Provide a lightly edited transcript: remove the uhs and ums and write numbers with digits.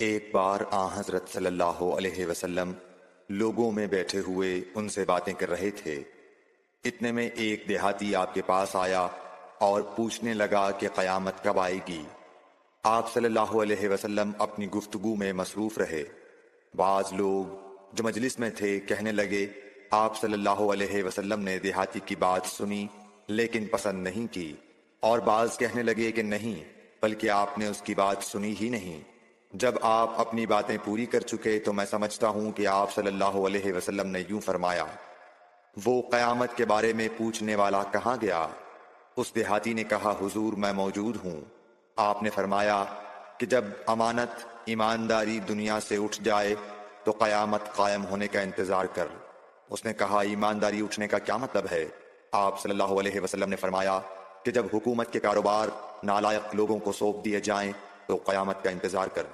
एक बार हज़रत सल्लल्लाहु अलैहि वसल्लम लोगों में बैठे हुए उनसे बातें कर रहे थे। इतने में एक देहाती आपके पास आया और पूछने लगा कि क़यामत कब आएगी। आप सल्लल्लाहु अलैहि वसल्लम अपनी गुफ्तगू में मसरूफ़ रहे। बाज़ लोग जो मजलिस में थे कहने लगे, आप सल्लल्लाहु अलैहि वसल्लम ने देहाती की बात सुनी लेकिन पसंद नहीं की। और बाज़ कहने लगे कि नहीं, बल्कि आपने उसकी बात सुनी ही नहीं। जब आप अपनी बातें पूरी कर चुके तो मैं समझता हूँ कि आप सल्लल्लाहु अलैहि वसल्लम ने यूं फरमाया, वो क़यामत के बारे में पूछने वाला कहाँ गया? उस देहाती ने कहा, हुजूर मैं मौजूद हूँ। आपने फरमाया कि जब अमानत ईमानदारी दुनिया से उठ जाए तो क़यामत कायम होने का इंतज़ार कर। उसने कहा, ईमानदारी उठने का क्या मतलब है? आप सल्लल्लाहु अलैहि वसल्लम ने फरमाया कि जब हुकूमत के कारोबार नालायक लोगों को सौंप दिए जाएं तो क़यामत का इंतज़ार कर।